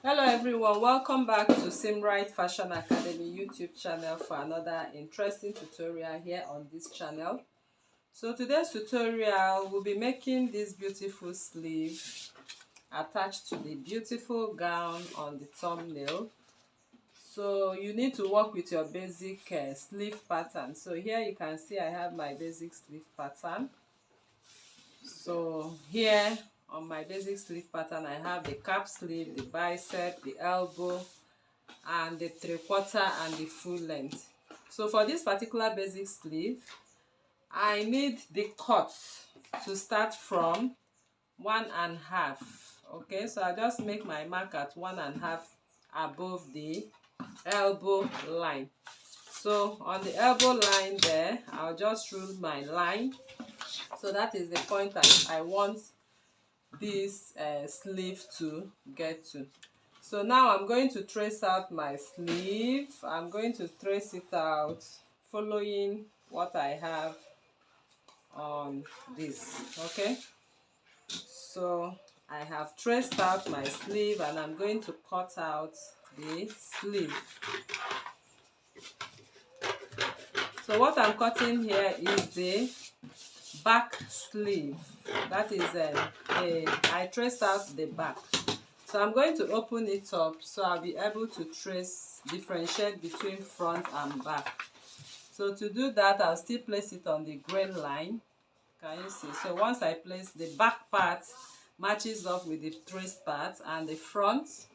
Hello everyone, welcome back to Simrite Fashion Academy YouTube channel for another interesting tutorial here on this channel. So today's tutorial will be making this beautiful sleeve attached to the beautiful gown on the thumbnail. So you need to work with your basic sleeve pattern. So here you can see I have my basic sleeve pattern. So here on my basic sleeve pattern I have the cap sleeve, the bicep, the elbow, and the 3/4 and the full length. So for this particular basic sleeve, I need the cut to start from 1.5. Okay, so I just make my mark at 1.5 above the elbow line. So on the elbow line there, I'll just rule my line. So that is the point I want this sleeve to get to. So now I'm going to trace out my sleeve. I'm going to trace it out following what I have on this. Okay, so I have traced out my sleeve and I'm going to cut out the sleeve. So what I'm cutting here is the back sleeve. That is I traced out the back. So I'm going to open it up so I'll be able to differentiate between front and back. So to do that, I'll still place it on the grain line. Can you see? So once I place, the back part matches up with the traced part, and the front,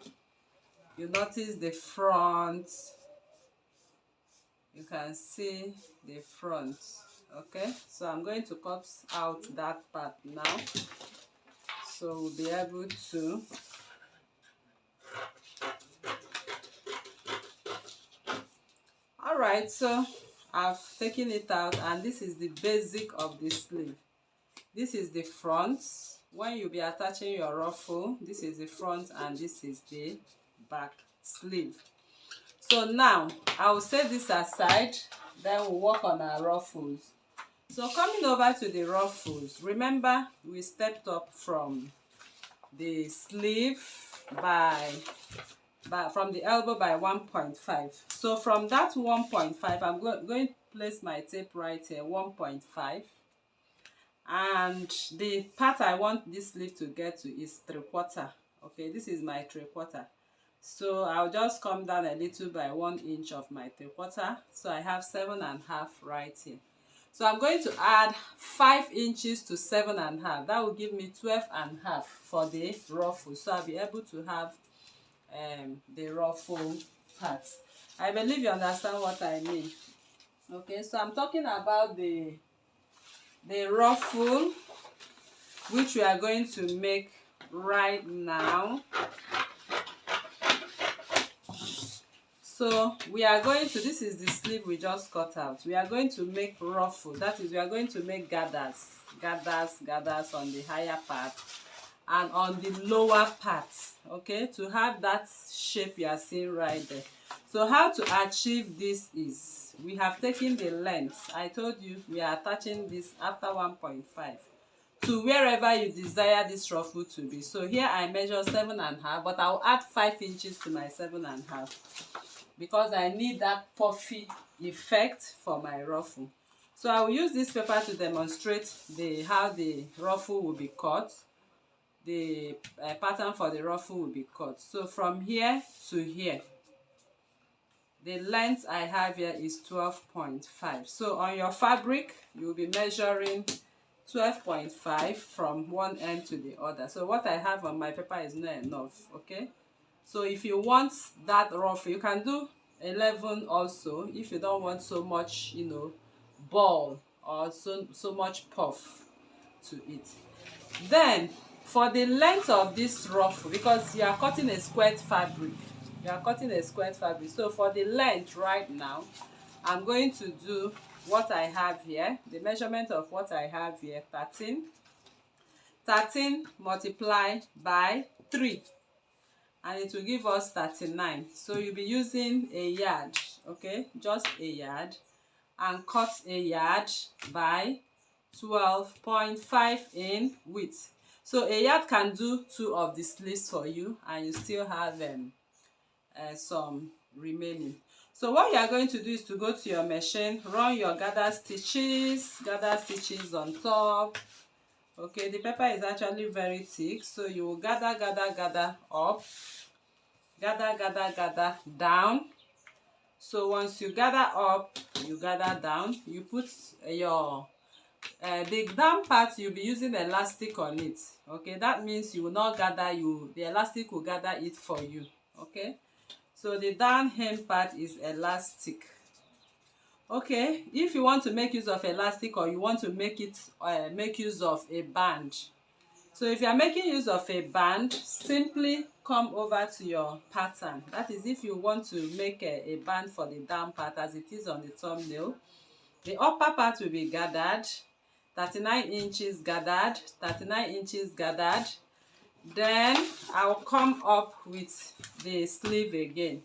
you notice the front, you can see the front. Okay, so I'm going to cut out that part now, so we'll be able to Alright, so I've taken it out and this is the basic of the sleeve. This is the front. When you'll be attaching your ruffle, this is the front and this is the back sleeve. So now I'll set this aside, then we'll work on our ruffles. So coming over to the ruffles, remember we stepped up from the sleeve from the elbow by 1.5. So from that 1.5, I'm going to place my tape right here, 1.5. And the part I want this sleeve to get to is 3/4. Okay, this is my 3/4. So I'll just come down a little by 1 inch of my 3/4. So I have 7.5 right here. So I'm going to add 5 inches to 7.5. That will give me 12.5 for the ruffle. So I'll be able to have the ruffle part. I believe you understand what I mean. Okay, so I'm talking about the ruffle which we are going to make right now. So we are going to, this is the sleeve we just cut out. We are going to make ruffle. That is, we are going to make gathers on the higher part and on the lower part, okay, to have that shape you are seeing right there. So how to achieve this is, we have taken the length. I told you we are attaching this after 1.5 to wherever you desire this ruffle to be. So here I measure 7.5, but I'll add 5 inches to my 7.5 because I need that puffy effect for my ruffle. So I will use this paper to demonstrate how the ruffle will be cut. The pattern for the ruffle will be cut. So from here to here, the length I have here is 12.5. So on your fabric, you will be measuring 12.5 from one end to the other. So what I have on my paper is not enough. Okay, so if you want that ruffle, you can do 11 also if you don't want so much, you know, ball or so much puff to it. Then for the length of this ruffle, because you are cutting a squared fabric, so for the length right now, I'm going to do what I have here, the measurement of what I have here, 13 multiplied by 3, and it will give us 39. So you'll be using a yard, okay, just a yard, and cut a yard by 12.5 in width. So a yard can do 2 of the sleeves for you, and you still have some remaining. So what you are going to do is to go to your machine, run your gather stitches on top. Okay, the paper is actually very thick, so you will gather up, gather down. So once you gather up, you gather down, you put your the down part, you'll be using elastic on it. Okay, that means you will not gather, the elastic will gather it for you. Okay, so the down hem part is elastic. Okay, if you want to make use of elastic, or you want to make use of a band, so if you are making use of a band, simply come over to your pattern. That is, if you want to make a band for the down part as it is on the thumbnail, the upper part will be gathered, 39 inches gathered, 39 inches gathered. Then I'll come up with the sleeve again.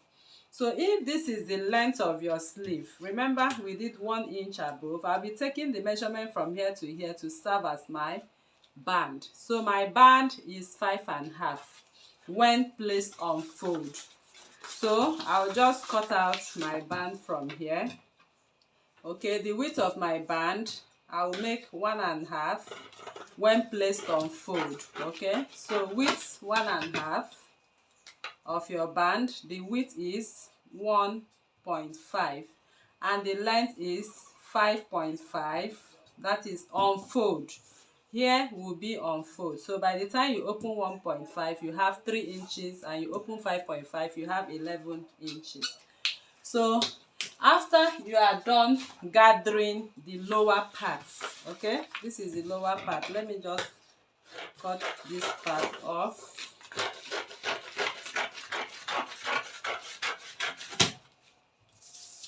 So if this is the length of your sleeve, remember we did 1 inch above, I'll be taking the measurement from here to here to serve as my band. So my band is 5.5 when placed on fold. So I'll just cut out my band from here. Okay, the width of my band, I'll make 1.5 when placed on fold. Okay, so width 1.5 of your band, the width is 1.5 and the length is 5.5. that is on fold. Here will be on fold. So by the time you open 1.5, you have 3 inches, and you open 5.5, you have 11 inches. So after you are done gathering the lower parts, okay, this is the lower part. Let me just cut this part off.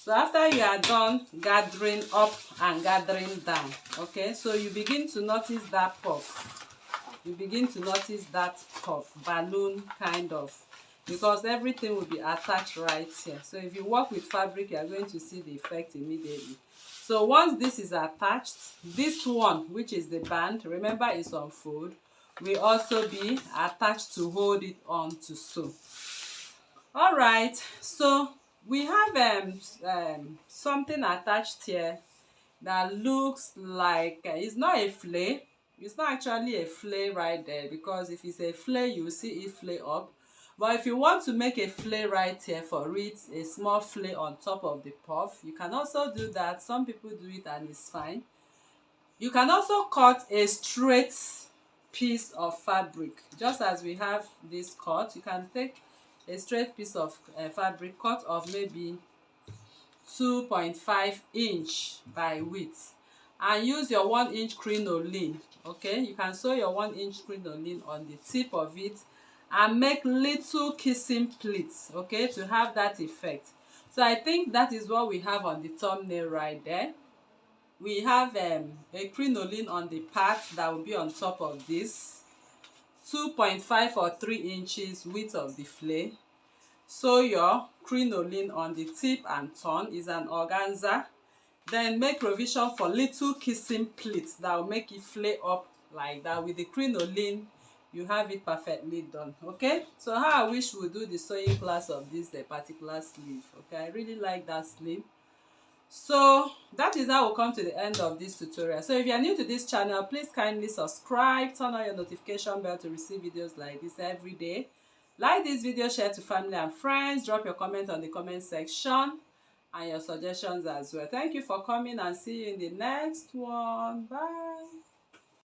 So after you are done gathering up and gathering down, okay, so you begin to notice that puff. You begin to notice that puff, balloon kind of, because everything will be attached right here. So if you work with fabric, you are going to see the effect immediately. So once this is attached, this one, which is the band, remember is on fold, will also be attached to hold it on to sew. All right, so we have something attached here that looks like it's not a flay. It's not actually a flay right there, because if it's a flay, you will see it flay up. But if you want to make a flay right here for it, a small flay on top of the puff, you can also do that. Some people do it and it's fine. You can also cut a straight piece of fabric, just as we have this cut. You can take a straight piece of fabric, cut of maybe 2.5 inch by width, and use your 1 inch crinoline. Okay, you can sew your 1 inch crinoline on the tip of it and make little kissing pleats, okay, to have that effect. So I think that is what we have on the thumbnail right there. We have a crinoline on the part that will be on top of this, 2.5 or 3 inches width of the flay. Sew your crinoline on the tip and turn. Is an organza. Then make provision for little kissing pleats that will make it flay up like that. With the crinoline, you have it perfectly done. Okay, so how I wish we do the sewing class of this particular sleeve. Okay, I really like that sleeve. So that is how we'll come to the end of this tutorial. So if you are new to this channel, please kindly subscribe, turn on your notification bell to receive videos like this every day. Like this video, share to family and friends, drop your comment on the comment section and your suggestions as well. Thank you for coming, and see you in the next one. Bye.